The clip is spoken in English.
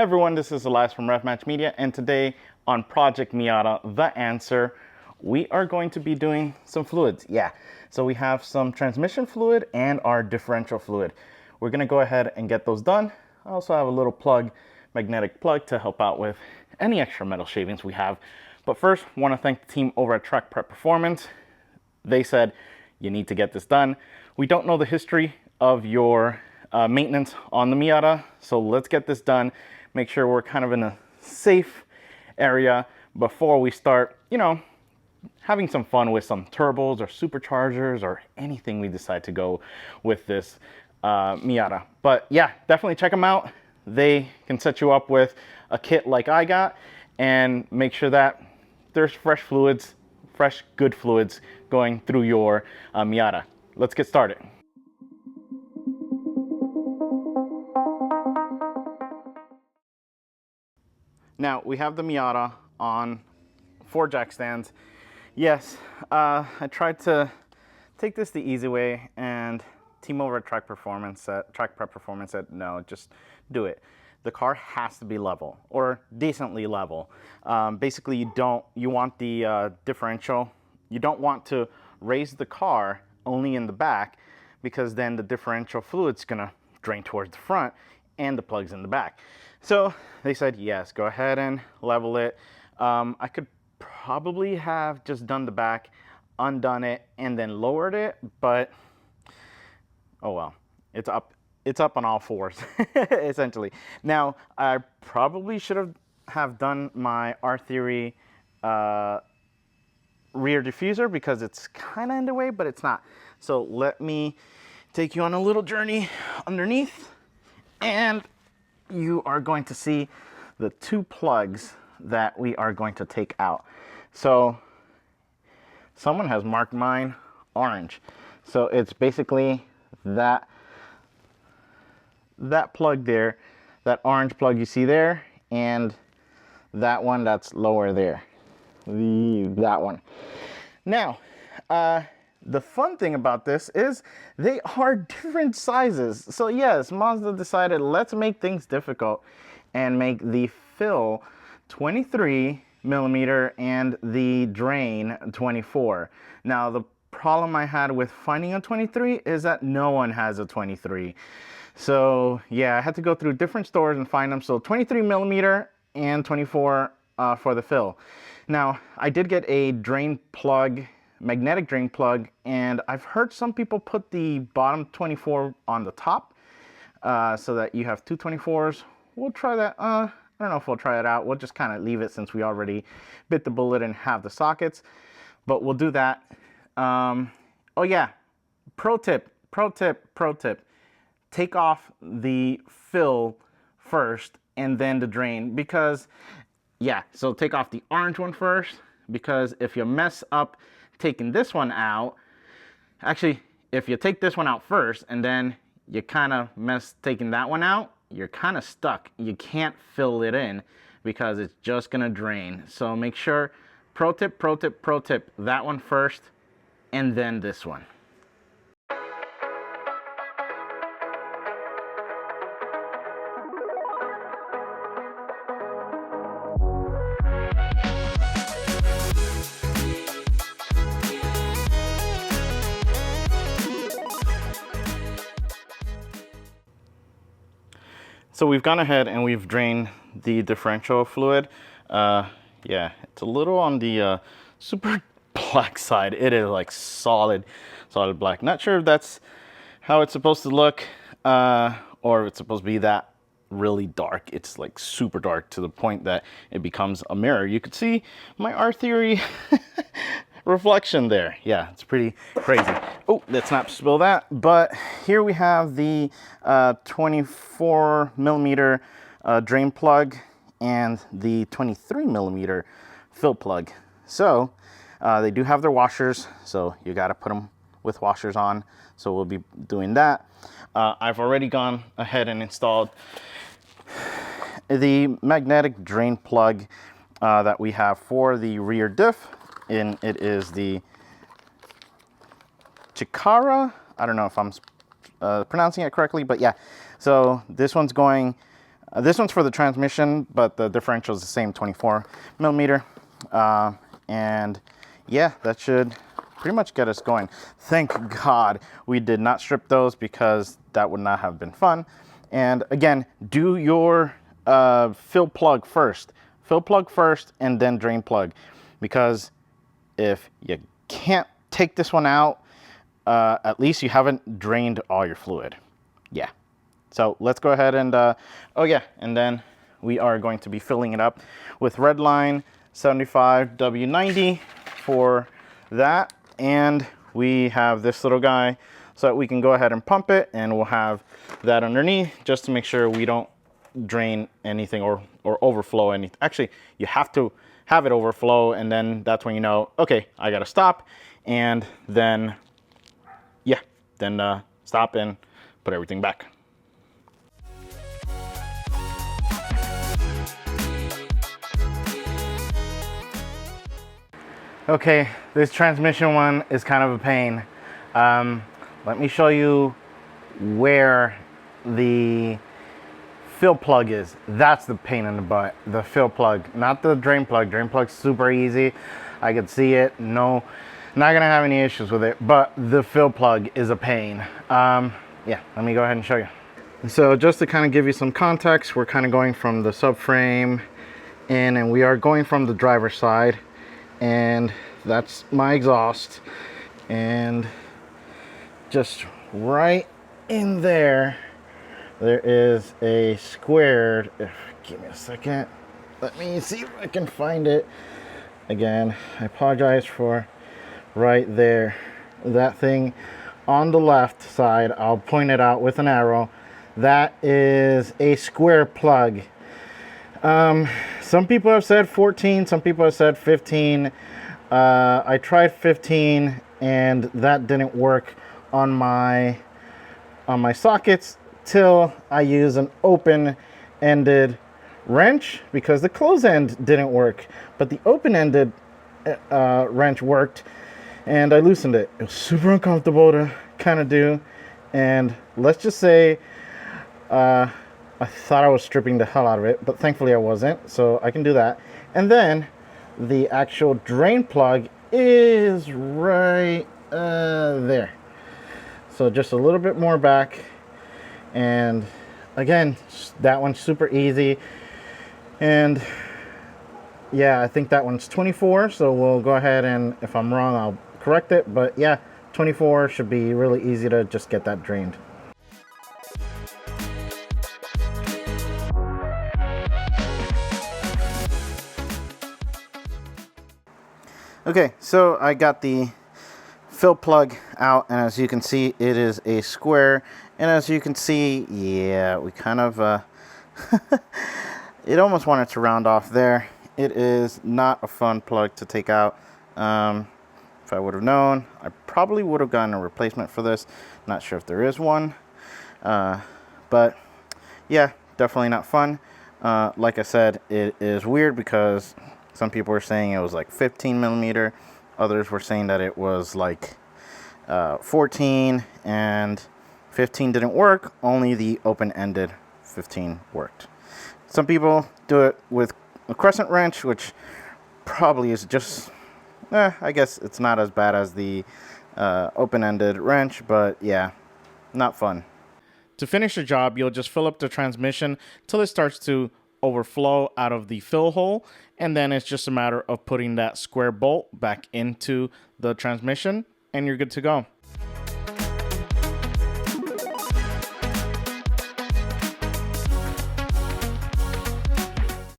Everyone, this is Elias from RevMatch Media, and today on Project Miata, The Answer, we are going to be doing some fluids. Yeah, so we have some transmission fluid and our differential fluid. We're gonna go ahead and get those done. I also have a little plug, magnetic plug, to help out with any extra metal shavings we have. But first, I wanna thank the team over at TrackPrep Performance. They said, you need to get this done. We don't know the history of your maintenance on the Miata, so let's get this done. Make sure we're kind of in a safe area before we start, having some fun with some turbos or superchargers or anything we decide to go with this Miata. But yeah, definitely check them out. They can set you up with a kit like I got and make sure that there's fresh fluids, fresh good fluids going through your Miata. Let's get started. Now we have the Miata on 4 jack stands. Yes, I tried to take this the easy way, and team over at TrackPrep Performance said, no, just do it. The car has to be level or decently level. Basically, you want the differential. You don't want to raise the car only in the back, because then the differential fluid's gonna drain towards the front and the plug's in the back. So they said, yes, go ahead and level it. I could probably have just done the back, undone it, and then lowered it, but oh well, it's up on all fours, essentially. Now, I probably should have done my R-Theory rear diffuser, because it's kind of in the way, but it's not. So let me take you on a little journey underneath, and you are going to see the 2 plugs that we are going to take out. So someone has marked mine orange. So it's basically that plug there, that orange plug you see there, and that one that's lower there, that one. Now, the fun thing about this is they are different sizes. So yes, Mazda decided, let's make things difficult and make the fill 23 millimeter and the drain 24. Now, the problem I had with finding a 23 is that no one has a 23. So yeah, I had to go through different stores and find them. So 23 millimeter and 24 for the fill. Now, I did get a drain plug, magnetic drain plug, and I've heard some people put the bottom 24 on the top so that you have 2 24s. We'll try that. I don't know if we'll try it out. We'll just kind of leave it, since we already bit the bullet and have the sockets, but we'll do that. Oh yeah, pro tip, take off the fill first and then the drain, because yeah, so take off the orange one first, because if you mess up taking this one out, actually, if you take this one out first and then you kind of mess taking that one out, you're kind of stuck. You can't fill it in because it's just gonna drain. So make sure, pro tip, that one first and then this one. So we've gone ahead and we've drained the differential fluid. Yeah, it's a little on the super black side. It is like solid black. Not sure if that's how it's supposed to look, or if it's supposed to be that really dark. It's like super dark to the point that it becomes a mirror. You could see my R-Theory reflection there. Yeah, it's pretty crazy. Oh, let's not spill that. But here we have the 24 millimeter drain plug and the 23 millimeter fill plug. So they do have their washers, so you got to put them with washers on. So we'll be doing that. I've already gone ahead and installed the magnetic drain plug that we have for the rear diff, and it is the Chikara. I don't know if I'm pronouncing it correctly, but yeah. So this one's going This one's for the transmission, but the differential is the same, 24 millimeter. And yeah, that should pretty much get us going. Thank God we did not strip those, because that would not have been fun. And again, do your fill plug first. Fill plug first and then drain plug, because if you can't take this one out, at least you haven't drained all your fluid. Yeah. So let's go ahead and, oh yeah, and then we are going to be filling it up with Redline 75 W90 for that. And we have this little guy so that we can go ahead and pump it, and we'll have that underneath just to make sure we don't drain anything or overflow anything. Actually, you have to have it overflow, and then that's when you know, okay, I gotta stop, and then, yeah, then stop and put everything back. Okay, this transmission one is kind of a pain. Let me show you where the fill plug is. That's the pain in the butt, the fill plug, not the drain plug. Drain plug's super easy. I could see it, no, not gonna have any issues with it, but the fill plug is a pain. Yeah, let me go ahead and show you. So just to kind of give you some context, we're kind of going from the subframe in, and we are going from the driver's side, and that's my exhaust, and just right in there is a squared, give me a second, let me see if I can find it again. I apologize for right there, that thing on the left side, I'll point it out with an arrow. That is a square plug. Some people have said 14, some people have said 15. I tried 15 and that didn't work on my sockets till I use an open-ended wrench, because the closed end didn't work, but the open-ended wrench worked, and I loosened it. It was super uncomfortable to kind of do, and let's just say I thought I was stripping the hell out of it, but thankfully I wasn't, so I can do that. And then the actual drain plug is right there. So just a little bit more back, and again, that one's super easy. And yeah, I think that one's 24, so we'll go ahead, and if I'm wrong, I'll correct it, but yeah, 24 should be really easy to just get that drained. Okay, so I got the fill plug out, and as you can see, it is a square, and as you can see, yeah, we kind of it almost wanted to round off there. It is not a fun plug to take out. If I would have known, I probably would have gotten a replacement for this. Not sure if there is one, but yeah, definitely not fun. Like I said, it is weird because some people were saying it was like 15 millimeter. Others were saying that it was like 14, and 15 didn't work. Only the open-ended 15 worked. Some people do it with a crescent wrench, which probably is just, I guess it's not as bad as the open-ended wrench, but yeah, not fun. To finish the job, you'll just fill up the transmission till it starts to overflow out of the fill hole, and then it's just a matter of putting that square bolt back into the transmission, and you're good to go.